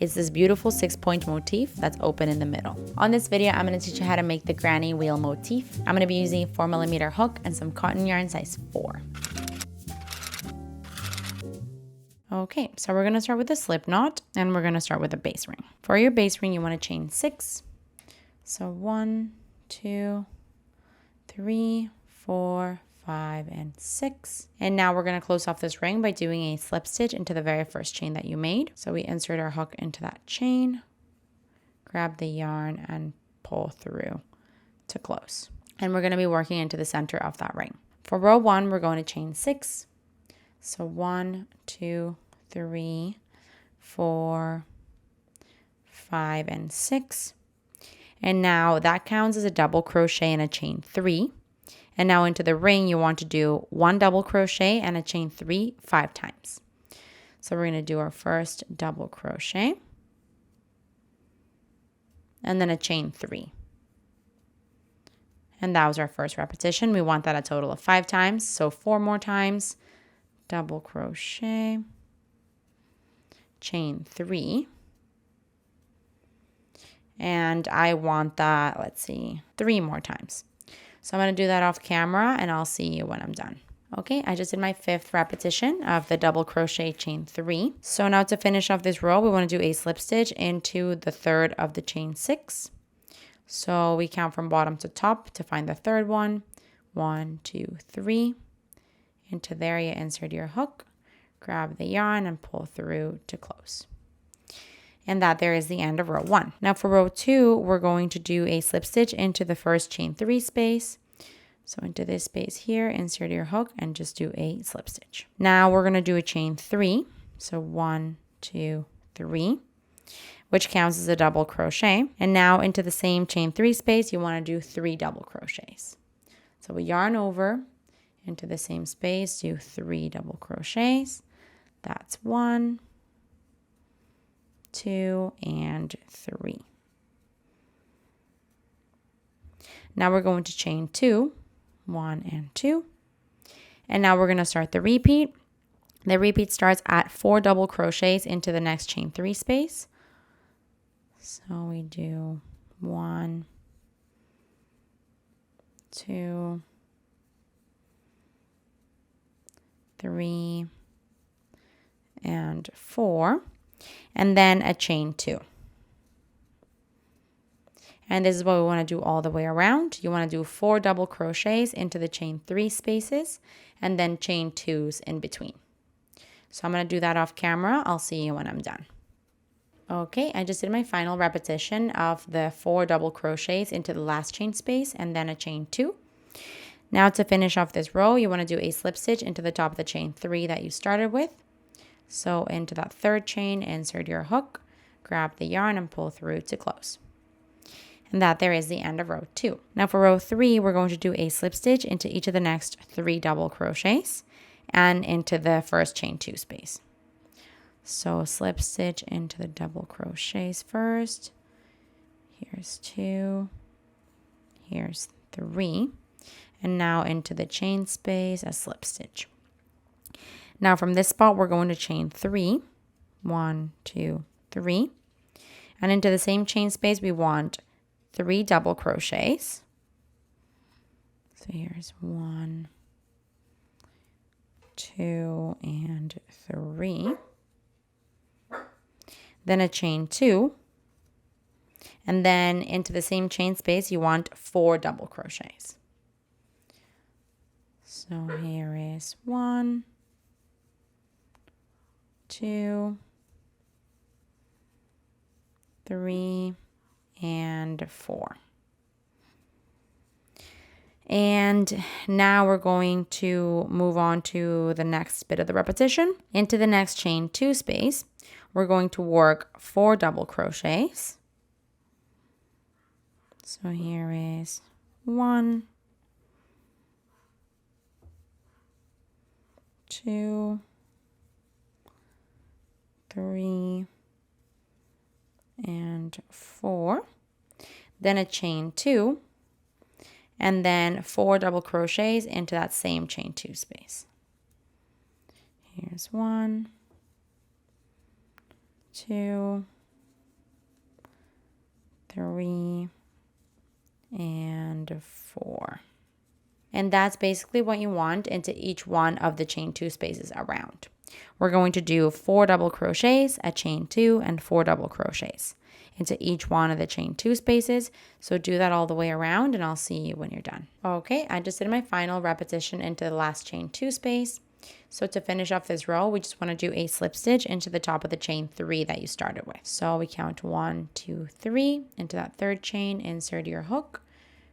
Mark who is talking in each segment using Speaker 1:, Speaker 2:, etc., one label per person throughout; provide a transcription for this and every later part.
Speaker 1: is this beautiful 6-point motif that's open in the middle. On this video, I'm going to teach you how to make the Granny Wheel Motif. I'm going to be using a 4mm hook and some cotton yarn size 4. Okay, so we're going to start with a slip knot, and we're going to start with a base ring. For your base ring, you want to chain 6. So 1, 2, 3, 4, 5, and 6. And now we're going to close off this ring by doing a slip stitch into the very first chain that you made. So we insert our hook into that chain, grab the yarn, and pull through to close. And we're going to be working into the center of that ring. For row 1, we're going to chain 6. So 1, 2, 3, 4, 5, and 6. And now that counts as a double crochet and a chain 3. And now into the ring, you want to do 1 double crochet and a chain 3 5 times. So we're going to do our first double crochet and then a chain 3. And that was our first repetition. We want that a total of 5 times. So 4 more times, double crochet, chain 3. And I want that, let's see, 3 more times. So I'm going to do that off camera and I'll see you when I'm done. Okay, I just did my 5th repetition of the double crochet chain 3. So now to finish off this row, we want to do a slip stitch into the 3rd of the chain 6. So we count from bottom to top to find the 3rd one. 1, 2, 3. Into there, you insert your hook, grab the yarn, and pull through to close. And that there is the end of row 1. Now for row 2, we're going to do a slip stitch into the first chain 3 space. So into this space here, insert your hook and just do a slip stitch. Now we're going to do a chain 3. So 1, 2, 3, which counts as a double crochet. And now into the same chain 3 space, you want to do 3 double crochets. So we yarn over into the same space, do 3 double crochets. That's 1, 2, and 3. Now we're going to chain 2, 1 and 2. And now we're going to start the repeat. The repeat starts at 4 double crochets into the next chain 3 space. So we do 1, 2, 3, and 4. And then a chain 2. And this is what we want to do all the way around. You want to do 4 double crochets into the chain 3 spaces and then chain 2s in between. So I'm going to do that off camera. I'll see you when I'm done. Okay, I just did my final repetition of the 4 double crochets into the last chain space and then a chain 2. Now to finish off this row, you want to do a slip stitch into the top of the chain 3 that you started with. So into that 3rd chain, insert your hook, grab the yarn, and pull through to close. And that there is the end of row 2. Now for row 3, we're going to do a slip stitch into each of the next 3 double crochets and into the first chain 2 space. So slip stitch into the double crochets first. Here's 2. Here's 3. And now into the chain space, a slip stitch. Now from this spot, we're going to chain 3. 1, 2, 3. And into the same chain space, we want 3 double crochets. So here's 1, 2, and 3. Then a chain 2. And then into the same chain space, you want 4 double crochets. So here is 1, 2, 3, and 4. And now we're going to move on to the next bit of the repetition. Into the next chain 2 space, we're going to work 4 double crochets. So here is 1, 2, 3, and 4. Then a chain 2, and then 4 double crochets into that same chain 2 space. Here's 1, 2, 3, and 4. And that's basically what you want into each one of the chain 2 spaces around. We're going to do 4 double crochets, a chain 2, and 4 double crochets into each one of the chain 2 spaces. So do that all the way around and I'll see you when you're done. Okay, I just did my final repetition into the last chain 2 space. So to finish off this row, we just want to do a slip stitch into the top of the chain 3 that you started with. So we count 1, 2, 3 into that third chain, insert your hook,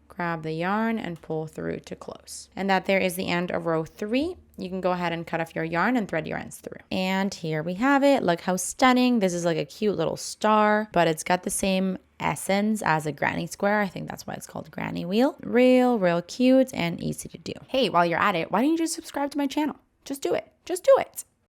Speaker 1: grab the yarn and pull through to close. And that there is the end of row 3. You can go ahead and cut off your yarn and thread your ends through. And here we have it. Look how stunning. This is like a cute little star, but it's got the same essence as a granny square. I think that's why it's called Granny Wheel. Real cute and easy to do. Hey, while you're at it, why don't you just subscribe to my channel? Just do it. Just do it.